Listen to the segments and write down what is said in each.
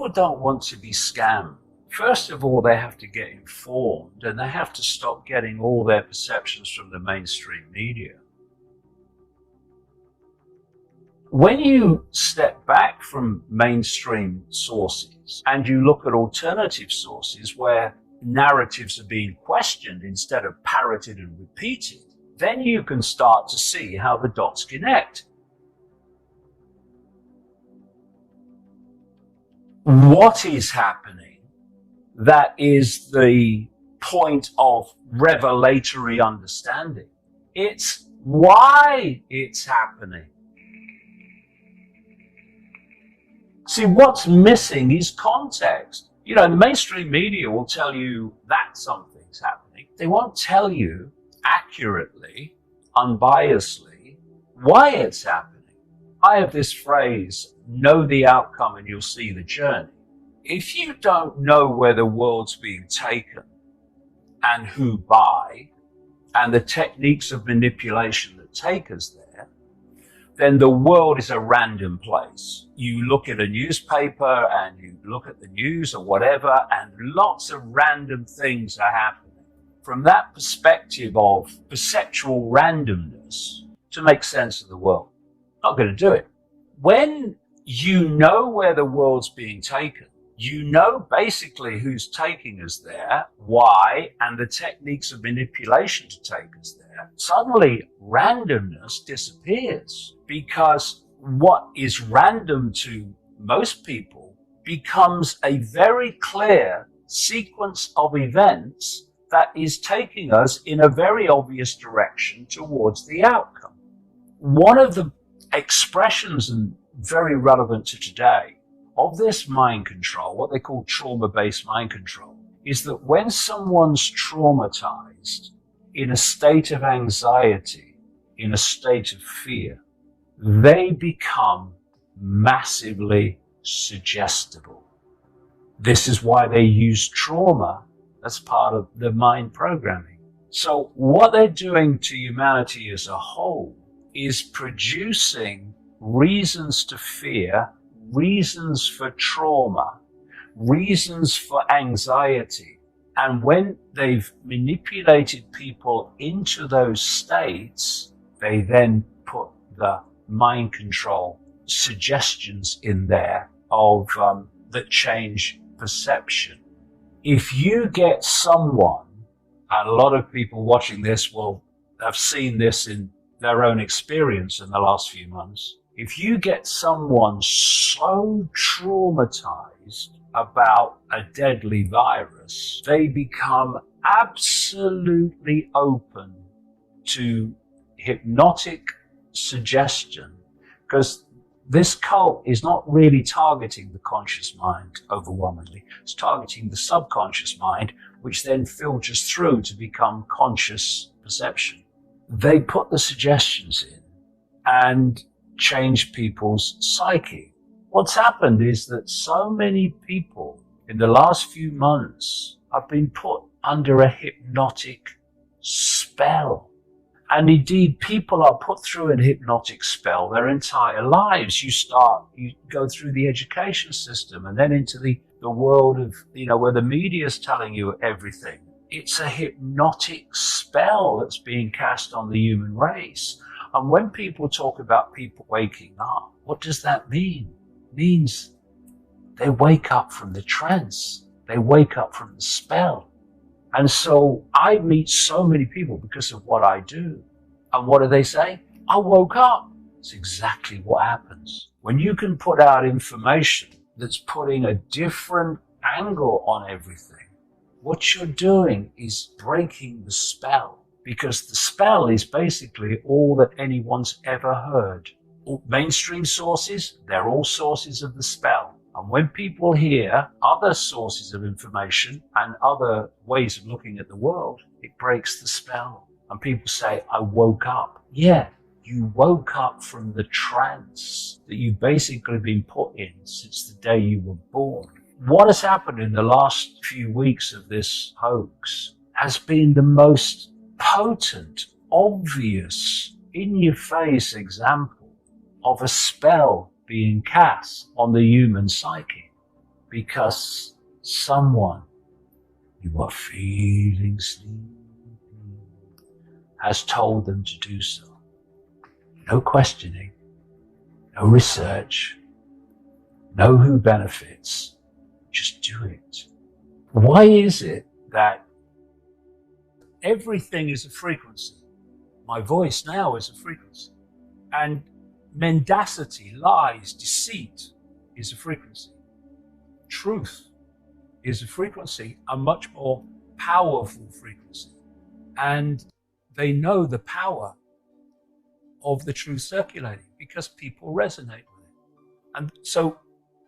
people don't want to be scammed. First of all, they have to get informed, and they have to stop getting all their perceptions from the mainstream media. When you step back from mainstream sources and you look at alternative sources where narratives are being questioned instead of parroted and repeated, then you can start to see how the dots connect. What is happening that is the point of revelatory understanding? It's why it's happening. See, what's missing is context. You know, the mainstream media will tell you that something's happening. They won't tell you accurately, unbiasedly, why it's happening. I have this phrase, know the outcome and you'll see the journey. If you don't know where the world's being taken and who by, and the techniques of manipulation that take us there, then the world is a random place. You look at a newspaper and you look at the news or whatever, and lots of random things are happening. From that perspective of perceptual randomness, to make sense of the world, not going to do it. When you know where the world's being taken, you know basically who's taking us there, why, and the techniques of manipulation to take us there, suddenly randomness disappears, because what is random to most people becomes a very clear sequence of events that is taking us in a very obvious direction towards the outcome. One of the expressions, and very relevant to today, of this mind control, what they call trauma-based mind control, is that when someone's traumatized, in a state of anxiety, in a state of fear, they become massively suggestible. This is why they use trauma as part of the mind programming. So what they're doing to humanity as a whole is producing reasons to fear, reasons for trauma, reasons for anxiety. And when they've manipulated people into those states, they then put the mind control suggestions in there of that change perception. If you get someone, and a lot of people watching this will have seen this in their own experience in the last few months, if you get someone so traumatized about a deadly virus, they become absolutely open to hypnotic suggestion, because this cult is not really targeting the conscious mind overwhelmingly. It's targeting the subconscious mind, which then filters through to become conscious perception. They put the suggestions in and change people's psyche. What's happened is that so many people in the last few months have been put under a hypnotic spell. And indeed, people are put through a hypnotic spell their entire lives. You go through the education system and then into the world of, where the media is telling you everything. It's a hypnotic spell that's being cast on the human race. And when people talk about people waking up, what does that mean? It means they wake up from the trance. They wake up from the spell. And so I meet so many people because of what I do. And what do they say? I woke up. It's exactly what happens. When you can put out information that's putting a different angle on everything, what you're doing is breaking the spell. Because the spell is basically all that anyone's ever heard. All mainstream sources, they're all sources of the spell. And when people hear other sources of information and other ways of looking at the world, it breaks the spell. And people say, I woke up. Yeah, you woke up from the trance that you've basically been put in since the day you were born. What has happened in the last few weeks of this hoax has been the most potent, obvious, in-your-face example of a spell being cast on the human psyche. because someone who are feeling sleepy has told them to do so. No questioning, no research, no who benefits, just do it. Why is it that everything is a frequency? My voice now is a frequency. And mendacity, lies, deceit is a frequency. Truth is a frequency, a much more powerful frequency. And they know the power of the truth circulating because people resonate with it. And so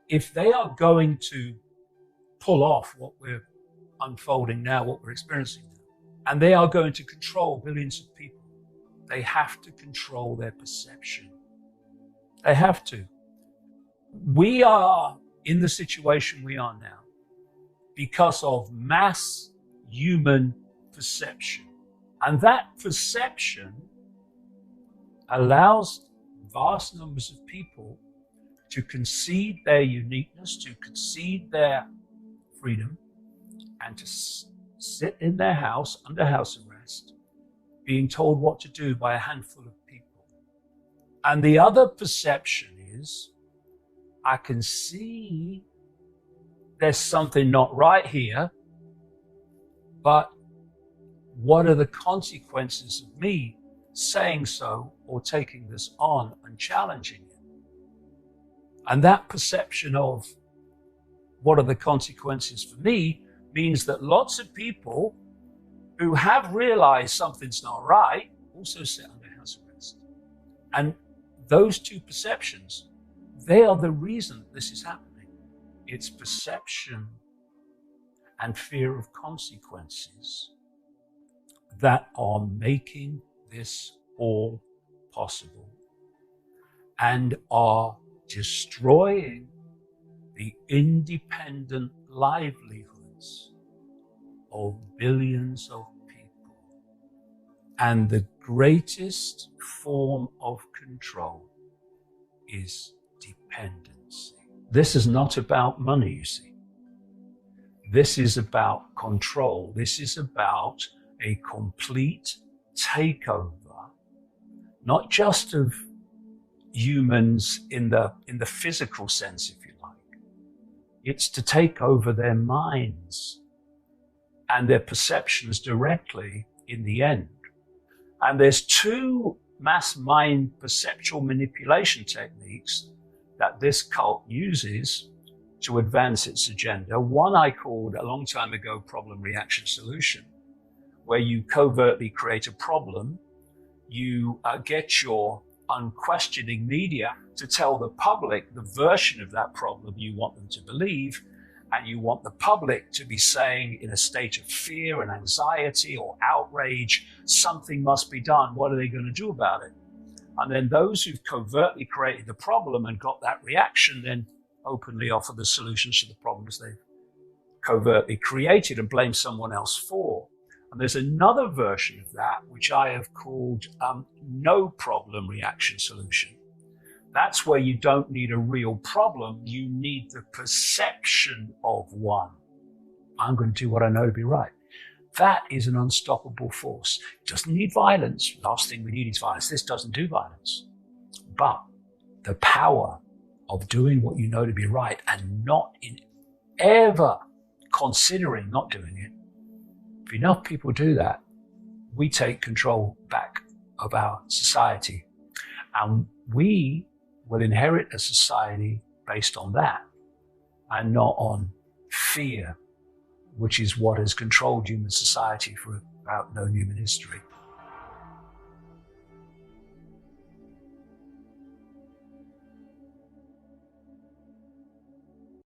if they are going to pull off what we're unfolding now, what we're experiencing now, and they are going to control billions of people, they have to control their perception. They have to. We are in the situation we are now because of mass human perception. And that perception allows vast numbers of people to concede their uniqueness, to concede their freedom, and to sit in their house under house arrest, being told what to do by a handful of people. And the other perception is, I can see there's something not right here, but what are the consequences of me saying so or taking this on and challenging it? And that perception of what are the consequences for me means that lots of people who have realized something's not right also sit under house arrest. And those two perceptions, they are the reason this is happening. It's perception and fear of consequences that are making this all possible and are destroying the independent livelihoods of billions of people. And the greatest form of control is dependency. This is not about money, you see. This is about control. This is about a complete takeover, not just of humans in the physical sense, if you like. It's to take over their minds and their perceptions directly in the end. And there's two mass mind perceptual manipulation techniques that this cult uses to advance its agenda. One I called a long time ago problem, reaction, solution, where you covertly create a problem, you get your unquestioning media to tell the public the version of that problem you want them to believe, and you want the public to be saying in a state of fear and anxiety or outrage, something must be done, what are they going to do about it? And then those who've covertly created the problem and got that reaction then openly offer the solutions to the problems they've covertly created and blame someone else for. And there's another version of that, which I have called no problem reaction solution. That's where you don't need a real problem. You need the perception of one. I'm going to do what I know to be right. That is an unstoppable force. It doesn't need violence. Last thing we need is violence. This doesn't do violence. But the power of doing what you know to be right and not in ever considering not doing it. If enough people do that, we take control back of our society. And we will inherit a society based on that and not on fear, which is what has controlled human society for about known human history.